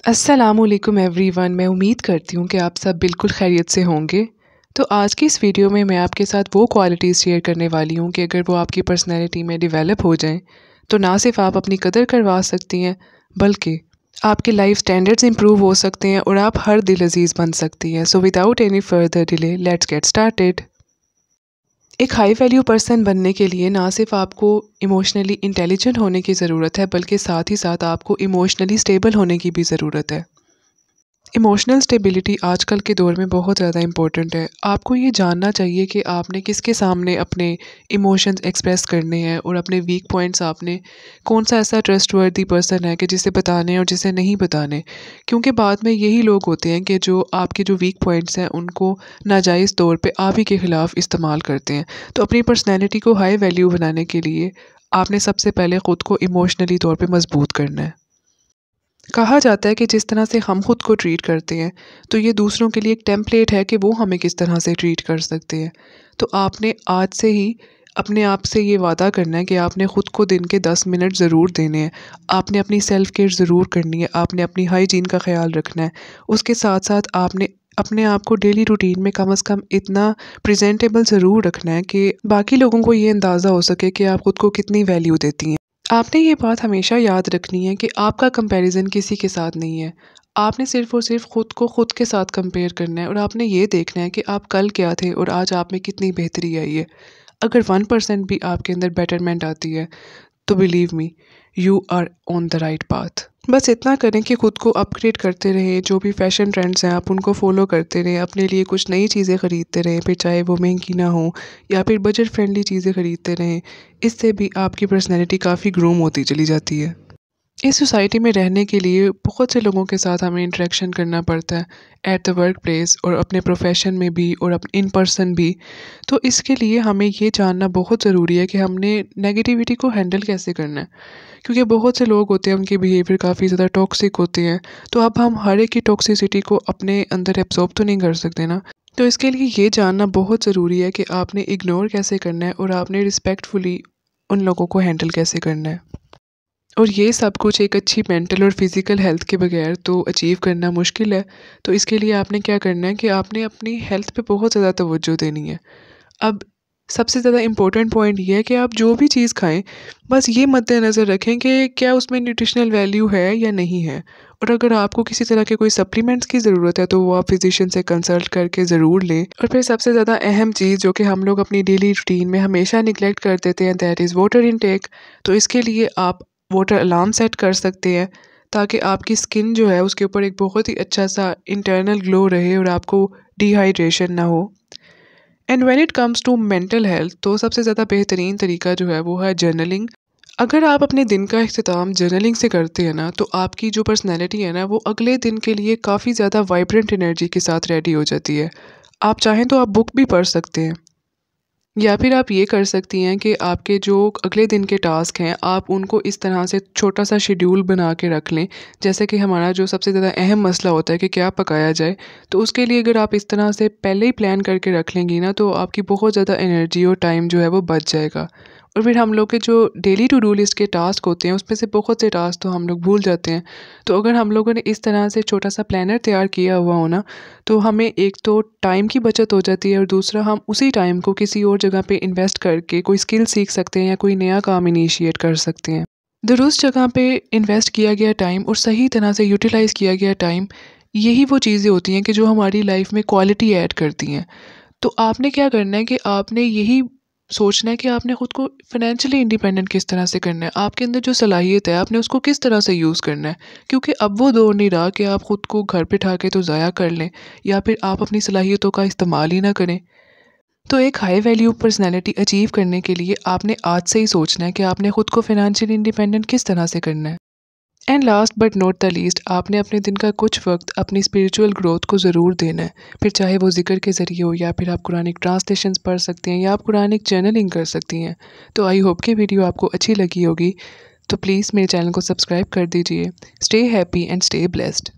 अस्सलामुअलैकुम एवरीवन। मैं उम्मीद करती हूँ कि आप सब बिल्कुल खैरियत से होंगे। तो आज की इस वीडियो में मैं आपके साथ वो क्वालिटीज़ शेयर करने वाली हूँ कि अगर वो आपकी पर्सनैलिटी में डेवलप हो जाएं तो ना सिर्फ आप अपनी कदर करवा सकती हैं बल्कि आपके लाइफ स्टैंडर्ड्स इंप्रूव हो सकते हैं और आप हर दिल अजीज़ बन सकती हैं। So without any further delay let's get started. एक हाई वैल्यू पर्सन बनने के लिए ना सिर्फ आपको इमोशनली इंटेलिजेंट होने की ज़रूरत है बल्कि साथ ही साथ आपको इमोशनली स्टेबल होने की भी ज़रूरत है। इमोशनल स्टेबिलिटी आजकल के दौर में बहुत ज़्यादा इम्पोर्टेंट है। आपको ये जानना चाहिए कि आपने किसके सामने अपने इमोशंस एक्सप्रेस करने हैं और अपने वीक पॉइंट्स आपने कौन सा ऐसा ट्रस्टवर्दी पर्सन है कि जिसे बताने हैं और जिसे नहीं बताने। क्योंकि बाद में यही लोग होते हैं कि जो आपके जो वीक पॉइंट्स हैं उनको नाजायज़ तौर पे आप ही के ख़िलाफ़ इस्तेमाल करते हैं। तो अपनी पर्सनैलिटी को हाई वैल्यू बनाने के लिए आपने सबसे पहले ख़ुद को इमोशनली तौर पर मजबूत करना है। कहा जाता है कि जिस तरह से हम खुद को ट्रीट करते हैं तो ये दूसरों के लिए एक टेम्पलेट है कि वो हमें किस तरह से ट्रीट कर सकते हैं। तो आपने आज से ही अपने आप से ये वादा करना है कि आपने ख़ुद को दिन के 10 मिनट ज़रूर देने हैं। आपने अपनी सेल्फ़ केयर ज़रूर करनी है, आपने अपनी हाइजीन का ख्याल रखना है। उसके साथ साथ आपने अपने आप को डेली रूटीन में कम से कम इतना प्रेजेंटेबल ज़रूर रखना है कि बाकी लोगों को ये अंदाज़ा हो सके कि आप ख़ुद को कितनी वैल्यू देती हैं। आपने ये बात हमेशा याद रखनी है कि आपका कंपैरिजन किसी के साथ नहीं है। आपने सिर्फ़ और सिर्फ खुद को खुद के साथ कंपेयर करना है और आपने ये देखना है कि आप कल क्या थे और आज आप में कितनी बेहतरी आई है। अगर 1% भी आपके अंदर बेटरमेंट आती है तो believe me you are on the right path. बस इतना करें कि खुद को अपग्रेड करते रहें, जो भी फैशन ट्रेंड्स हैं आप उनको फॉलो करते रहें, अपने लिए कुछ नई चीज़ें ख़रीदते रहें, फिर चाहे वो महंगी ना हो या फिर बजट फ्रेंडली चीज़ें ख़रीदते रहें। इससे भी आपकी पर्सनैलिटी काफ़ी ग्रूम होती चली जाती है। इस सोसाइटी में रहने के लिए बहुत से लोगों के साथ हमें इंटरेक्शन करना पड़ता है, एट द वर्क प्लेस और अपने प्रोफेशन में भी और इन पर्सन भी। तो इसके लिए हमें ये जानना बहुत ज़रूरी है कि हमने नेगेटिविटी को हैंडल कैसे करना है। क्योंकि बहुत से लोग होते हैं उनके बिहेवियर काफ़ी ज़्यादा टॉक्सिक होते हैं। तो अब हम हर एक की टॉक्सिसिटी को अपने अंदर एब्जॉर्ब तो नहीं कर सकते ना। तो इसके लिए ये जानना बहुत ज़रूरी है कि आपने इग्नोर कैसे करना है और आपने रिस्पेक्टफुली उन लोगों को हैंडल कैसे करना है। और ये सब कुछ एक अच्छी मेंटल और फिज़िकल हेल्थ के बगैर तो अचीव करना मुश्किल है। तो इसके लिए आपने क्या करना है कि आपने अपनी हेल्थ पे बहुत ज़्यादा तवज्जो देनी है। अब सबसे ज़्यादा इम्पोर्टेंट पॉइंट ये है कि आप जो भी चीज़ खाएं बस ये मद्देनज़र रखें कि क्या उसमें न्यूट्रिशनल वैल्यू है या नहीं है। और अगर आपको किसी तरह के कोई सप्लीमेंट्स की ज़रूरत है तो वो आप फिजिशियन से कंसल्ट करके ज़रूर लें। और फिर सबसे ज़्यादा अहम चीज़ जो कि हम लोग अपनी डेली रूटीन में हमेशा निगलेक्ट कर देते हैं, दैट इज़ वाटर इनटेक। तो इसके लिए आप वाटर अलार्म सेट कर सकते हैं ताकि आपकी स्किन जो है उसके ऊपर एक बहुत ही अच्छा सा इंटरनल ग्लो रहे और आपको डिहाइड्रेशन ना हो। And when it comes to mental health तो सबसे ज़्यादा बेहतरीन तरीका जो है वो है जर्नलिंग। अगर आप अपने दिन का इख्तिताम जर्नलिंग से करते हैं ना तो आपकी जो पर्सनैलिटी है ना वो अगले दिन के लिए काफ़ी ज़्यादा वाइब्रेंट एनर्जी के साथ रेडी हो जाती है। आप चाहें तो आप बुक भी पढ़ सकते हैं या फिर आप ये कर सकती हैं कि आपके जो अगले दिन के टास्क हैं आप उनको इस तरह से छोटा सा शेड्यूल बना के रख लें। जैसे कि हमारा जो सबसे ज़्यादा अहम मसला होता है कि क्या पकाया जाए, तो उसके लिए अगर आप इस तरह से पहले ही प्लान करके रख लेंगी ना तो आपकी बहुत ज़्यादा एनर्जी और टाइम जो है वो बच जाएगा। और फिर हम लोग के जो डेली टू डू लिस्ट के टास्क होते हैं उसमें से बहुत से टास्क तो हम लोग भूल जाते हैं। तो अगर हम लोगों ने इस तरह से छोटा सा प्लानर तैयार किया हुआ हो ना तो हमें एक तो टाइम की बचत हो जाती है और दूसरा हम उसी टाइम को किसी और जगह पे इन्वेस्ट करके कोई स्किल सीख सकते हैं या कोई नया काम इनिशिएट कर सकते हैं। दुरुस्त जगह पे इन्वेस्ट किया गया टाइम और सही तरह से यूटिलाइज़ किया गया टाइम, यही वो चीज़ें होती हैं कि जो हमारी लाइफ में क्वालिटी ऐड करती हैं। तो आपने क्या करना है कि आपने यही सोचना है कि आपने ख़ुद को फाइनेंशियली इंडिपेंडेंट किस तरह से करना है। आपके अंदर जो सलाहियत है आपने उसको किस तरह से यूज़ करना है। क्योंकि अब वो दौर नहीं रहा कि आप ख़ुद को घर पे ठा के तो ज़ाया कर लें या फिर आप अपनी सलाहियतों का इस्तेमाल ही ना करें। तो एक हाई वैल्यू पर्सनैलिटी अचीव करने के लिए आपने आज से ही सोचना है कि आपने ख़ुद को फाइनेंशियली इंडिपेंडेंट किस तरह से करना है। And last but not the least, आपने अपने दिन का कुछ वक्त अपनी स्पिरिचुअल ग्रोथ को ज़रूर देना है। फिर चाहे वो जिक्र के ज़रिए हो या फिर आप कुरानिक ट्रांसलेशंस पढ़ सकते हैं या आप कुरानिक जर्नलिंग कर सकती हैं। तो आई होप कि वीडियो आपको अच्छी लगी होगी। तो प्लीज़ मेरे चैनल को सब्सक्राइब कर दीजिए। Stay happy and stay blessed.